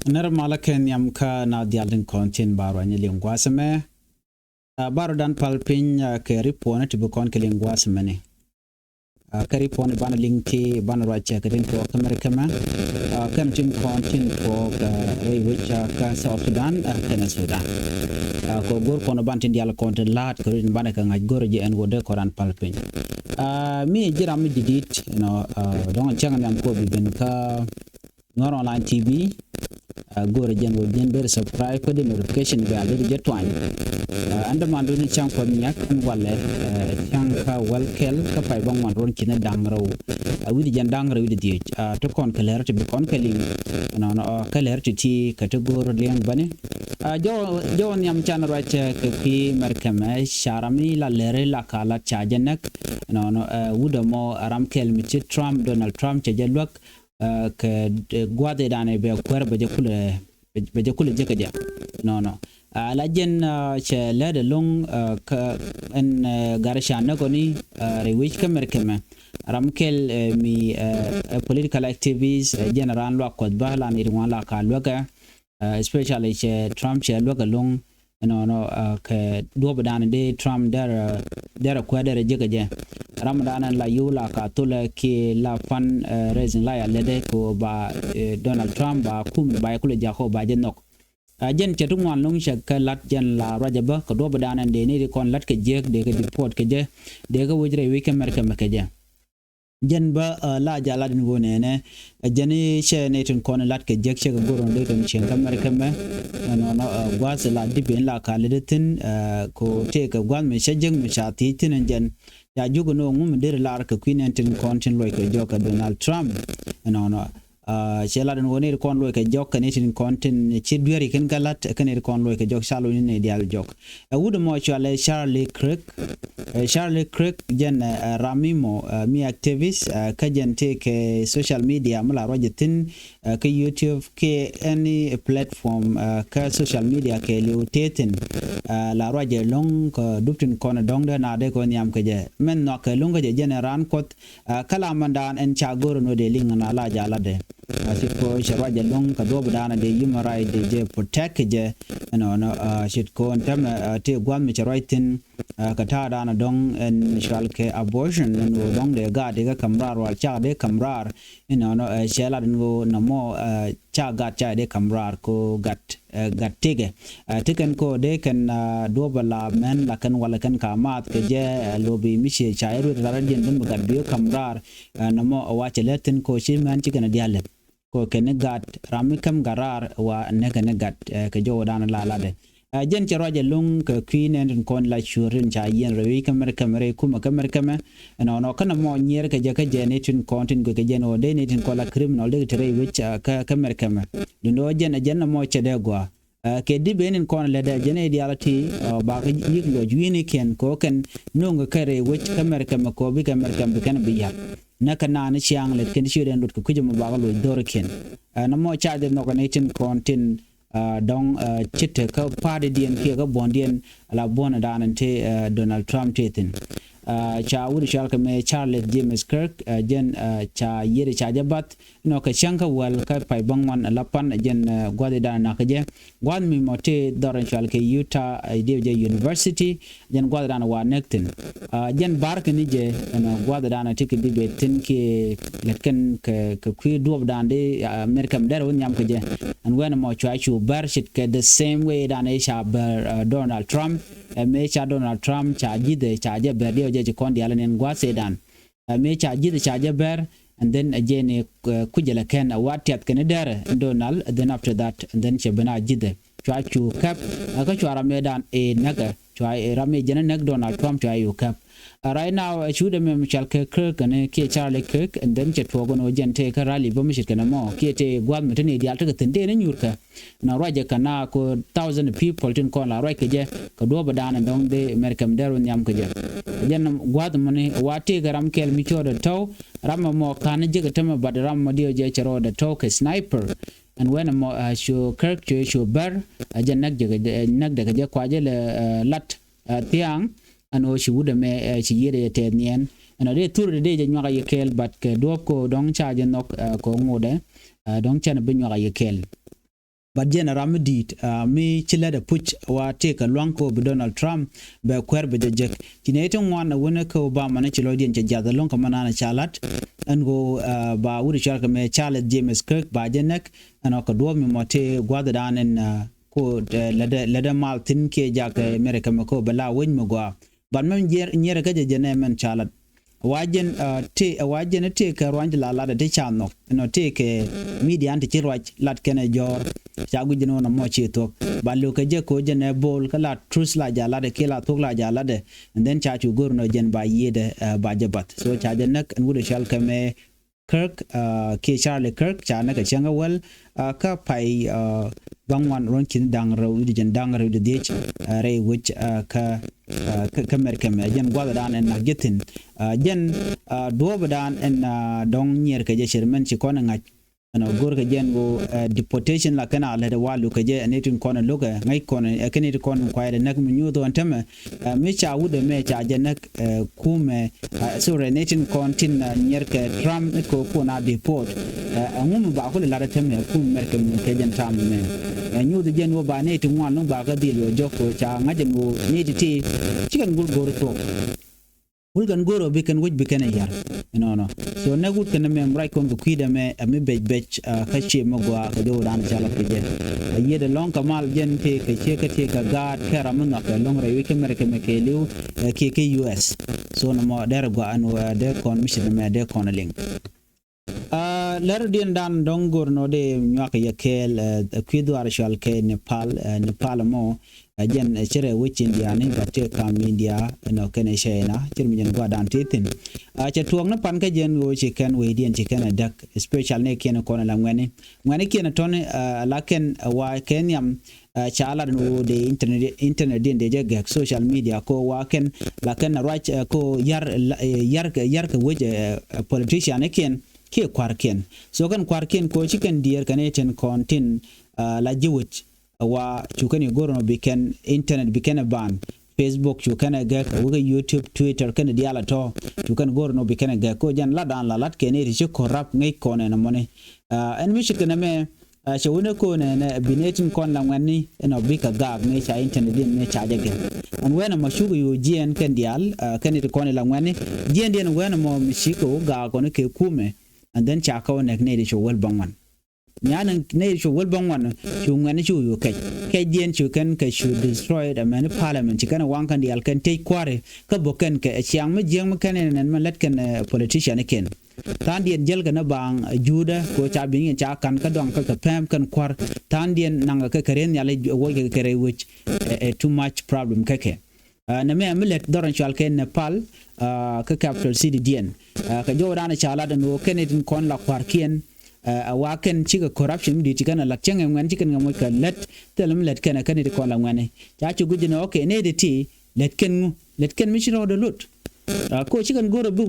ner malaken yam ka na dialdin kontin baro ni lingwasme baro dan palpin ke ripone tibu kon ke lingwasme ne ka ripone ban linki ban racha ke din ko mɛrkɛmɛ kan tin kontin ko re which ka South Sudan kan Sudan ko gor kono ban tin dial kontin lat ko din ban ka ngaj gor je en wode koran palpin mi jira mi didit no don changa yam ko bi ben ka Nuer online TV go region will then subscribe for the notification bell to get one and man do chang ko nyak an walle chang ka wel kel ka pai bang man ron kina dangro with jan dangro with the to kon keler to be kon keling no keler to ti category leng bane jo nyam chan ra che ke pi mɛrkɛmɛ sharami la lere la kala chajenek no wuda mo aram kel mi Trump Donald Trump che jalwak ke gwade dane be kuäär be kule jeke dia no la jen che lede long ka en garsha nagoni rewich ka mɛrkɛmɛ ramkel mi political activists general lo ko bala ni wala ka loga especially che Trump che loga long ke do badane de Trump der kuäär jeke dia Ramadan la yula ka tole ki la fan raising la lede ko ba Donald Trump ba kuumɛ ba kule jako ba jenok jen chetu ngwan long shak lat jen la rajaba ko do badan de ni kon lat ke jek de ke deport ke je de ga wujre wi ke mɛrkɛmɛ ke je jen ba la jala din wone ne jeni she ne tin kon lat ke jek she go goron de ton chen ka mɛrkɛmɛ no gwas la dibin la ka ledetin ko te ka gwan me she jeng me shati tin jen ya jugo no ngum der lar ka queen entin content lo ke joka Donald Trump shela den woni kon lo ke joka netin content ci dueri ken galat ken kon lo ke jok shalo ni ne dial jok wudo mo chale Charlie Kirk jen ramimo mi activist ka jen te ke social media mala rojetin ke YouTube ke any platform ka social media ke liutetin la roje long ko duptin kon dong de na de ko nyam ke je men no ke lunga je generan kot kala mandan en chagoro no de linga la jala de asiko sharaje long ka do badana de human right de je protect je shit ko tam te gwan mi charaitin ka ta dana dong en shalke abortion no dong de ga de kamrar wal cha de kamrar shela no namo cha ga cha de kamrar ko gat tege tiken ko de kan do bala men la kan wala kan kamat ke je lobi mishi chairu radin dum gat bio kamrar namo wache letin ko shi man chikan diale ko ken gat ramikam garar wa ne gat ke jo dan la de jen ci roje lung ke queen en kon la churin cha yen rewi mɛrkɛmɛ kuma mɛrkɛmɛ no kana mo nyer ke je ne tin kontin ke je no de ne tin ko la criminal de tere which ka mɛrkɛmɛ do jen mo che de gwa ke di benin kon le de jen ideality ba ke yik lo jwini ken ko ken nunga kare which mɛrkɛmɛ ko bi mɛrkɛmɛ kan bi ya na kana ni chiang le ken shuden lut ko kujum ba lo dor ken na mo cha de no ne tin kontin dong chitte ka party dien ke ga bondien la bona danante Donald Trump tetin cha wuri shalka me Charles James Kirk jen cha yiri cha jabat no ka shanka wal ka pai bangman lapan jen gwade dan na kaje gwad mi mote doran shalka Utah University jen gwade dan wa nektin jen bark ni je gwade dan tiki dibe tin ke letken ke ku do dan de American der won yam kaje and when mo cha chu bar shit ke the same way dan sha Donald Trump me cha Donald Trump cha jide cha je ber je kon dialen en gwase dan me cha jide cha je ber and then again kujela ken watiat ken der Donald then after that and then chebana jide cha chu kap ka chwara medan naga chwa rame jene nag Donald Trump cha yu kap right now should me Michael Kirk and ke Charlie Kirk and then chet fogo no gente ka rally bo mishit kana mo ke te gwad mutene dial ta tende ne nyurka na raje kana ko 1000 people tin kon la right ke je ka do badana dong de mɛrkɛmɛ der nyam ke je jen gwad mane wati garam kel mi choda taw ram mo kan je ka tama badram mo dio je chero da taw ke sniper and when mo show Kirk show bar jen nag de je kwaje le lat tiang ano shi wuda me shi yere te nien ana de tur de je nyaka yekel bat ke do ko dong cha je nok ko ngode dong chen be nyaka yekel but jen ramdit mi chilada puch wa take a lonko be Donald Trump be kuäär be jek tinete ngwan wona ko Obama na chilo dien che jada lonko manana chalat and go ba wuri charka me Charles James Kirk ba jenek ano ko do mi mote gwada dan en ko leda mal tin ke jak mɛrkɛmɛ ko bala wen mo gwa ban men nyere ka jene men chalat wajen te ka ranj la la de chano no te ke media anti chirwach lat kene jor chagu jeno na mo cheto balu ka je ko jene bol kala trus la jala de kila tok la jala de and then chachu gur no jen ba yede ba jabat so cha jenak and would shall kame Kirk ke Charlie Kirk chana ka changa wel ka pai bangwan ronkin dangro jen dangro de dech re which ka mɛrkɛmɛ jen gwada dan en nagetin jen do dan en dong nyer ka je shermen ci kona ngaj ano gor ka jen go deportation la kana la de walu ka je anetin kona loga ngai kona kene kona kwaide nak mu nyudo antame mi cha wude me cha jenak kuumɛ so renetin kontin nyer ka Trump ko na deport ngum ba ko la da tame mɛrkɛmɛ ka jen tam me nyudo jen wo ba ne tin wan no ba ka dilo joko cha ngajen go ne ti chikan gul gor to Ulgan goro biken wuj biken yar no so na gut kana mem right kon kuida me me bech kache magwa ka do dan chala kije yede long kamal jen pe ke che ka ga kera mun ka long re wike mɛrkɛmɛ ke liu ke US so no mo der go anu der kon mission me der kon link ler dien dan dong gor no de nyak yakel kuido arshal ke Nepal mo jen chere wichin diani batte kam India no kene shena chirmijen gwa dan titin cha tuong na pan ka jen wo chicken we dien chicken dak special ne ken ko la ngani ken ton la ken wa kenyam chala no de internet dien de jeg social media ko wa ken la ken right ko yar ka weje politician ken ke kwarken so kan kwarken ko chicken dier kaneten kontin la jiwit wa chukani goro biken internet biken ban Facebook chukana ga ko YouTube Twitter kan diala to chukan goro no biken ga ko jan la dan la lat kene ri ko rap ngai ko ne mone en mi shikana me shawuna ko ne binetin kon la ngani no bika ga ngai cha internet din ne cha jage an wena mashugo yo jien kan dial kan ri kon la ngani jien den wena mo mishiko ga ko ne ke kuumɛ and then cha ko ne ne ri showel bangwan nyanan ne sho wol bangwan sho ngani sho yo kai dien sho kan ka sho destroy the man parliament kana wankan di alkan tay kware ka bokan ka chiang me jeng me kan nan man let kan politician ken tan dien jel kana bang juda ko cha bin cha kan ka dong ka pam kan kwar tan dien nanga ka karen yale wo ka kare which too much problem kake na me let doran sho alkan Nepal ka capital city dien ka jodana cha la no kenetin kon la kwar kien awaken chiga corruption di tikana lakchanga ngwan chikan ngamoy ka let telam let kana kaniti ko la ngwane cha chu gujina okay ne de ti let ken mishiro de lut ko chikan goro bu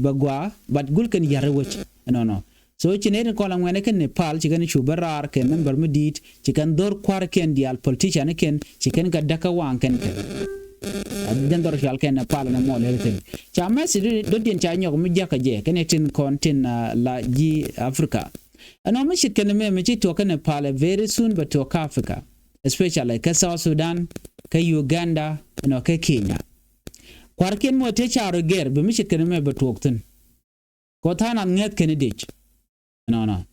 bagwa but gul kan yar wuch no so chine ko la ngwane ken Nepal chikan chu barar ken member medit chikan dor kwar ken dial politician ken chikan ka daka wan ken jandor shal ken Nepal na mo lelten cha mesi do dien cha nyok mi jaka je kenetin kontin la ji Africa ano mi shit ken me chi to ken Nepal very soon but to Africa especially ka South Sudan ka Uganda no ka Kenya kwarken mo te charo ger be mi shit ken me be tokten ko tana nget ken dich no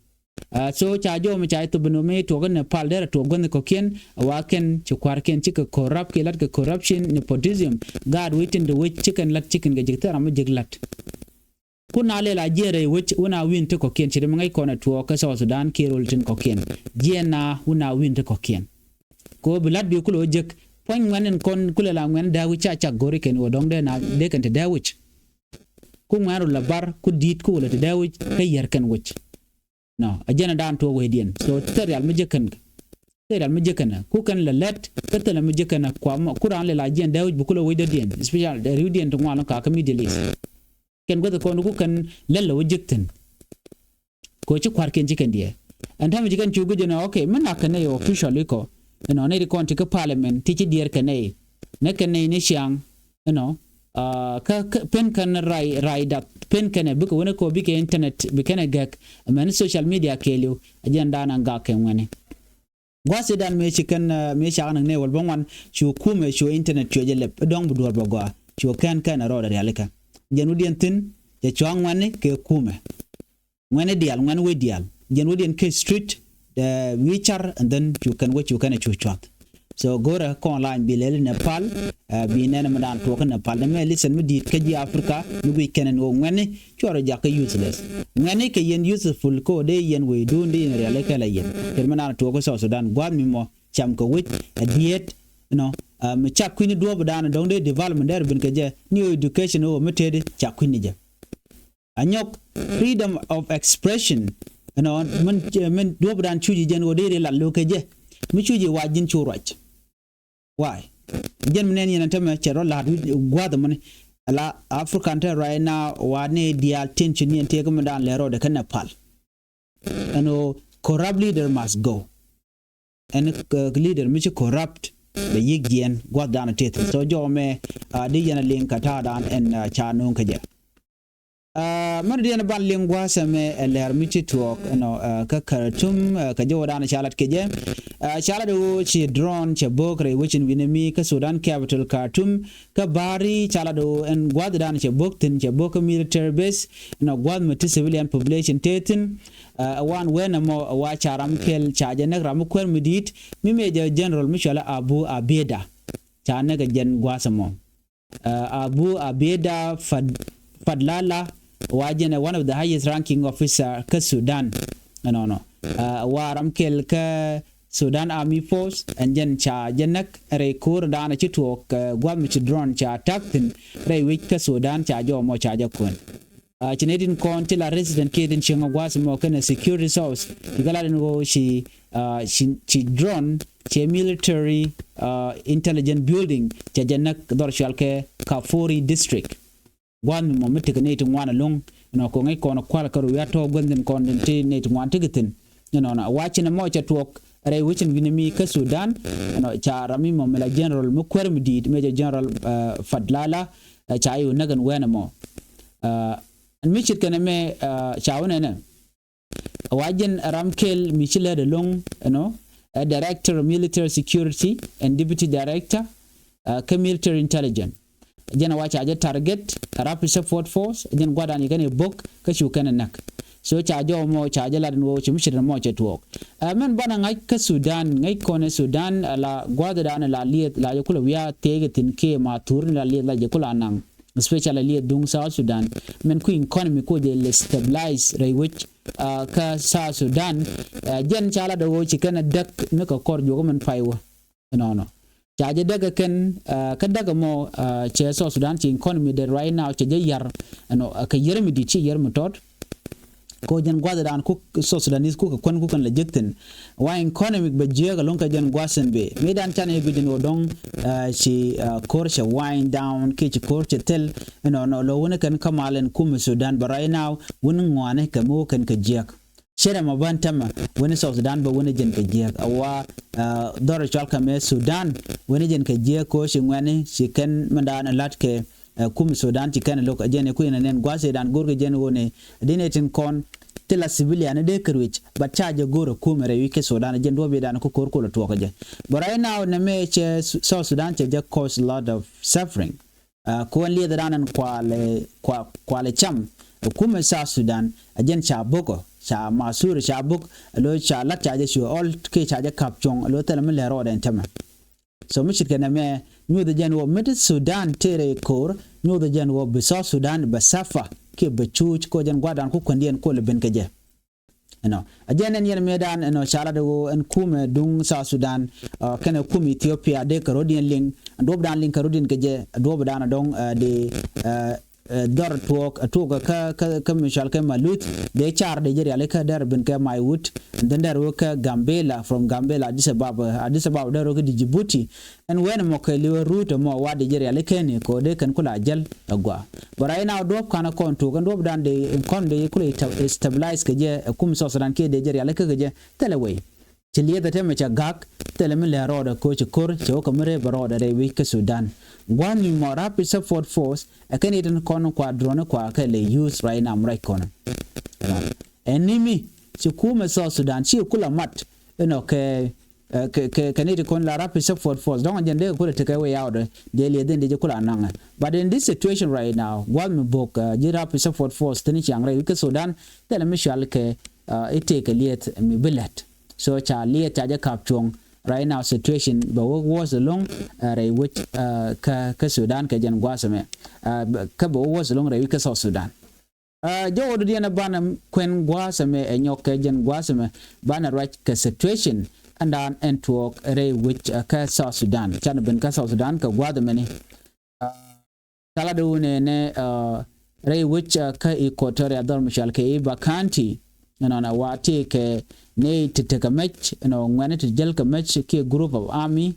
so cha jo mi cha to beno me to ken Nepal der to gon ko ken waken chi kwarken chi ko corrupt ke lat ko corruption nepotism god waiting the which chicken lat chicken ga jikta am jiglat kuna le la jere which una win to ko ken chi ngai ko na to ka South Sudan ke roltin ko ken jena una win to ko ken ko blad bi kulo jek pon ngwanen kon kula la ngwan da wi cha gori ken odong de na de kan te da wich ku ngaru la bar ku dit ku la te da wich kay yer kan wich no ajana dan to we dien so terial mejekan ku kan la let tetala mejekan kwa kuran le la jen da wich bu kulo we de dien special de rudien to ngwana ka mi de lis ken go ko ku kan lella wejekten ko ci kwar ken jikan die antam jikan ci gujena okay mana kan ne officially ko no ne ko anti ka parliament ti ci dier kan ne kan ne siang no ka pen kan rai dat pen kan bu ko wona ko bi ke internet bi kan gak man social media kelu ajanda nan ga ken woni gwa Sudan me chicken me shagan ne wal bangwan chu kume chu internet chu jele dong budur bagwa chu kan ro da yalika jenudien tin je chuang wane ke kume ngwane dial ngwane we dial jenudien ke street the wichar and then you can chu chat so gora ko online bilel Nepal bi nena madan to kan Nepal me listen me dit ke ji Africa mi we kenen wo ngwane choro jakka useless ngwane ke yen useful ko de yen we do ndi in real kala yen termana to ko Sudan gwad mi mo cham ko wit diet me chakwini do badana don de development der bin ke je new education o metede chakwini je anyok freedom of expression men do badan chuji jen wo de la lo ke je mi chuji wajin churach why jen menen yen tama chero la gwada mon ala African right now wane dial tension yen te kuma dan lero de kan Nepal corrupt leader must go and leader mi corrupt the yigien gwada na tet so jo me di yen link ata dan en chanon ke je man diana ban lingwa same ler michi tuok ka Khartoum ka jodan chalat keje chalat do chi drone che bokre wichin winemi ka Sudan capital Khartoum ka bari chalat do en gwaddan che boktin che bok military base gwad mati civilian population tetin wan wena mo wa charam kel chaje nek ram kwer midit mi meja general mishala Abu Abeda chane ga jen gwasamo Abu Abeda Fadlala wajene one of the highest ranking officer ka Sudan waram kel ka Sudan Army Force and jen cha jenak re kur dana chituok gwam chi drone cha taktin re wik ka Sudan cha jo mo cha jakun chinetin kon tila resident kedin chinga gwas mo kana security source igala ngo shi drone che military intelligent building cha jenak dor shalke Kafuri district gwan mo mete ne to wana long ko ngai ko no kwala karu ya to gonden kon den te ne to wan tigitin na wachi na mo cha tok re wichin binemi ka Sudan cha rami mo mela general mo kwer midid major general Fadlala cha yu nagan wena mo and michit kana me cha wona ne wajen ramkel michile de long director of military security and deputy director military intelligence jena wacha aje target rapid support force jen gwadan yigane bok ka shukana nak so cha jo mo cha je ladan wo chimshir mo cha tuok men bana ngai ka Sudan ngai kone Sudan la gwadan la liet la yakula wiya tege tin ke ma tur la liet la yakula nang especially liet dung South Sudan men ku economy ko je stabilize ray which ka South Sudan jen cha la do wo chikana dak naka kor jogo men paiwa chaje daga ken ka daga mo che South Sudan chi economy that right now che yar ka yermi di chi yermi tot ko jen gwada dan ku South Sudanese ku kon ku kan la jekten wa economic be jega lon ka jen gwasen be me dan tane bidin odon chi course wind down ke chi course tel lo wona kan kamalen kum Sudan but right now wona ngwane ka mo kan ka jek shere mabantama woni South Sudan ba woni jen ka jek awa dor chalka me Sudan woni jen ka jek ko shi ngwane shi kan mandana latke kum Sudan ti kan lok ajene ku ina nen gwase dan gorgo jen woni dinetin kon tela civilian de kerwich but charge goro kumere wike Sudan jen do be dan ko korko la to je but right now na me che South Sudan che just cause a lot of suffering ko li da dan kwale cham kum South Sudan ajen cha boko cha masur cha buk lo cha la cha je all ke cha je kapchong lo tele me lero den tema so mi chit kana me nyu de jen wo mit Sudan tere kor nyu de jen wo be South Sudan ba safa ke be chuch ko jen gwadan ko kondien ko le ben ke je ajen en yen medan chala de wo en kume dung South Sudan kana kum Ethiopia de karodien ling dob dan ling karodien ke je dob dan dong de dor tuok ka mishal ka malut de char de jeri aleka dar ben ka my wood and then there ka Gambella from Gambella Addis Ababa there ka Djibouti and when mo ka liwe route mo wa de jeri aleka ne ko de kan kula jal agwa but right now do kana kon to kan do dan de kon de kula stabilize ka je kum so Sudan ke de jeri aleka ka je teleway chiliye da tema cha gak telemi le roda ko chi kor cho kamere baroda re wi ka Sudan one more rapid support force akani den kono kwa drone kwa ka le use right now right kono enemy chi kuma South Sudan chi kula mat ke kaniti kon la rapid support force don't jende ko take away out de le den de kula nanga. But in this situation right now gwal me bok ji rapid support force tani changre ke Sudan tele mishal ke it take a liet mi billet so cha liet cha kapchong right now situation but was along re which ka Sudan ka jan gwasame ka bo was along re ka South Sudan jo do diana bana kwen gwasame enyoke jan gwasame bana right ka situation and then into re which ka South Sudan chan ben ka South Sudan ka gwada meni kala do ne re which ka equatorial dor mishal ke iba county na wati ke ne titeka match ngwane to jel ka match ke group of army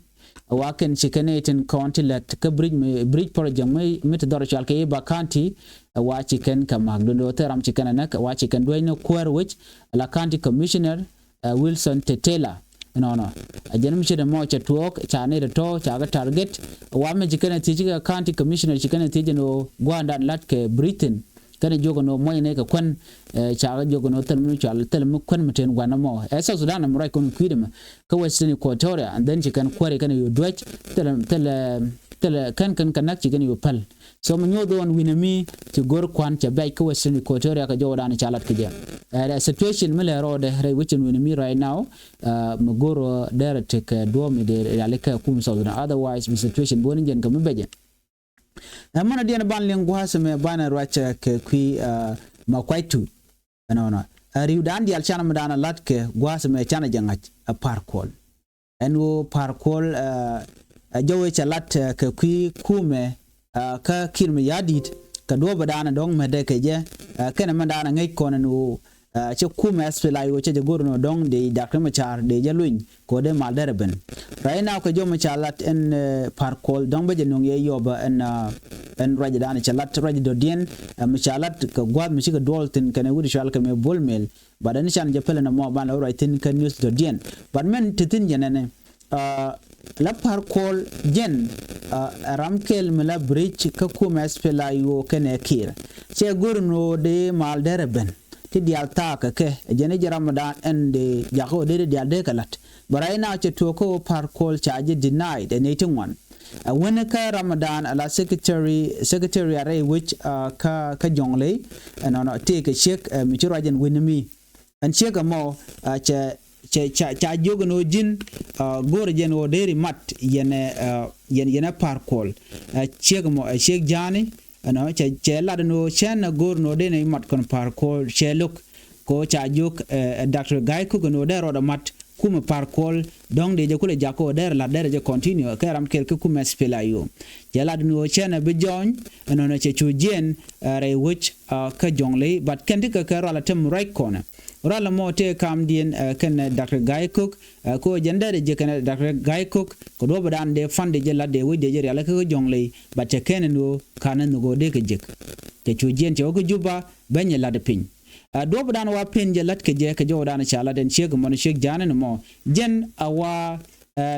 waken chikenetin county let ka bridge project mit dor chal ke iba county wa chiken ka magdo teram chikena na wa chiken do no kuäär which la county commissioner Wilson Tetela no ajenum chede mo cha tuok cha ne to cha ga target wa me chikena tijiga county commissioner chikena tijino gwanda lat ke Britain kana jogo no moy ne ka kwan cha jogo no telmu chal telmu kwan meten gwana mo esa Sudan am right kon kwidem ka western equatoria and then chikan kware kana you dwech tel kan kanak chikan you pal so manyo do on winami to gor kwan cha bay ka western equatoria ka jogo dan chalat kije the situation mele rode re which winami right now magoro there take do mi de yaleka kum Sudan otherwise the situation bonin jen ka mbeje mana diana ban lengwa me bana racha ke kui makwaitu no riu dan dial chana madana latke gwasme chana jangach a parkol enwo parkol jawe chalat ke kui kuumɛ ka kirme yadit ka do badana dong mede ke je kana madana ngai kono che kuumɛ SPLA IO che gorno dong de dakrema char de jaluin ko de malderben right now ko jom chalat en parkol dong be jenong ye yoba en rajadani chalat rajdo dien chalat ko gwad mi shiga doltin kana wudi shal ka me bolmel badani chan japele na mo ban right tin kan news do dien but men titin jenene la parkol jen ramkel mela bridge ka kuumɛ SPLA IO kene kir che gorno de malderben ti dial taka ke jene Ramadan and the jago de dial de kalat barai na che toko parkol charge denied the 81 when ka Ramadan ala secretary are which ka jongle and on take a check michurajen winmi and check mo cha jogo no jin gore jen o deri mat yene parkol check mo check jani no che la no chen gorno de ne mat kon parkol che look ko cha juk Dr. Guy ko no de ro mat kuma parkol dong de kule jako der la der je continue karam kelke kuma SPLA IO che la no chen be join no che chujen re which ka jongle but kende ka ro la tem right corner rala mote kam dien ken Dr. Guy Cook ko jendere je ken Dr. Guy Cook ko do badan de fande je la de we de je ala ko jongle ba te ken no kanan go de ke jek te chujien te ko juba banye la de pin do badan wa pin je lat ke je ke jo dan chala den cheg mon cheg janan mo jen awa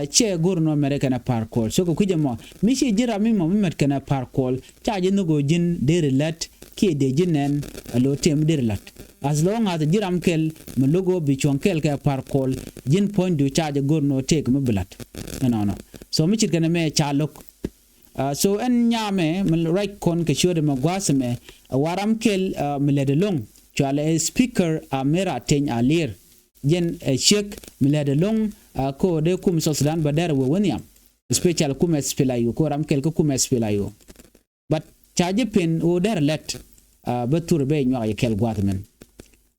che gurno American parkol so ko kuje mo mi shi jira mi mo met kana parkol cha je no go jin de lat ke de jinen alo tem de lat as long as jiram kel me logo bi chonkel ka parkol jin point du charge gurno take me blat no so mi chit kana me chalok so en nyame me right kon ke shode me gwasme waram kel me lede long chale speaker amera ten alir jen shek me lede long ko de kum so Sudan badar we woniam special kum SPLA IO ko ram kel ko kum SPLA IO but charge pen o der let betur be nyo ay kel gwatmen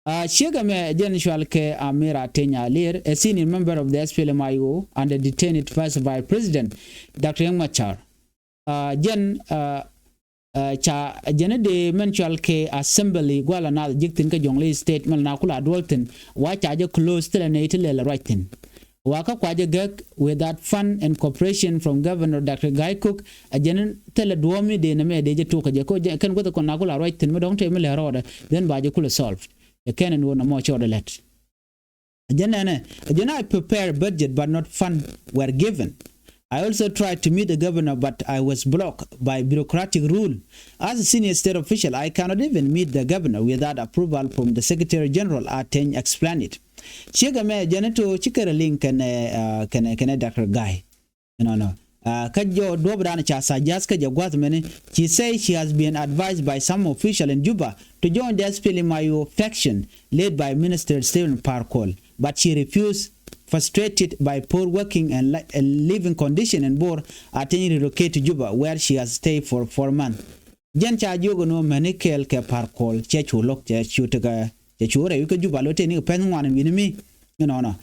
Shegame General Ke Amira Tenya Lir, a senior member of the SPLA IO and the detained Vice President Dr. Yang Machar. Cha jene de mental ke assembly gwala na jiktin ka jongle statement na kula adwaltin wa charge close to the writing. Waka kwaje gek with that fund and cooperation from Governor Dr. Guy Cook a jene tele duomi de na me de je to ka je ko kan ko na kula writing me don te me le roda then ba je kula solved. The canon won a much order let. I prepare budget but not fund were given. I also tried to meet the governor but I was blocked by bureaucratic rule. As a senior state official, I cannot even meet the governor without approval from the Secretary General. Ateng explained it. chega me janeto chikere link kene Dr. Guy no kajo dobran cha sajas ka jagwat mene she say she has been advised by some official in Juba to join the SPLA IO faction led by Minister Stephen Parkol, but she refused, frustrated by poor working and living condition and bore attending relocate to Juba where she has stayed for 4 months. Jen cha jogo no manikel ke Parkol che chulok che chutega che chure yu ke Juba lote ni pen wan minimi no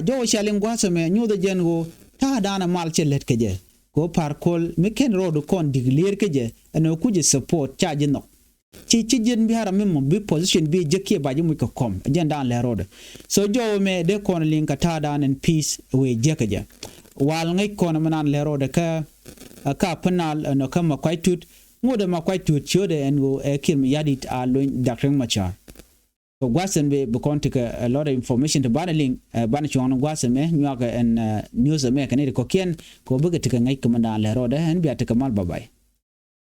jo shaling gwasa me nyu de jen go ta dana mal chelet keje ko Parkol me ken rodo kon diglir keje eno kuje support cha jino chi jen bi hara memo bi position bi jekie ba jimu ko kom jen dan le rodo so jo me de kon linka ta dan and peace we jekeje wal ngai kon manan le rodo ka penal no kama kwaitut ngoda ma kwaitut chode en go kim yadit a lo Dr. Machar. So gwasen be kontika a lot of information to battling ban chon gwasen me nyaka en news me kanere ko kien ko buga tika ngai komanda le roda en biata kamal bye bye.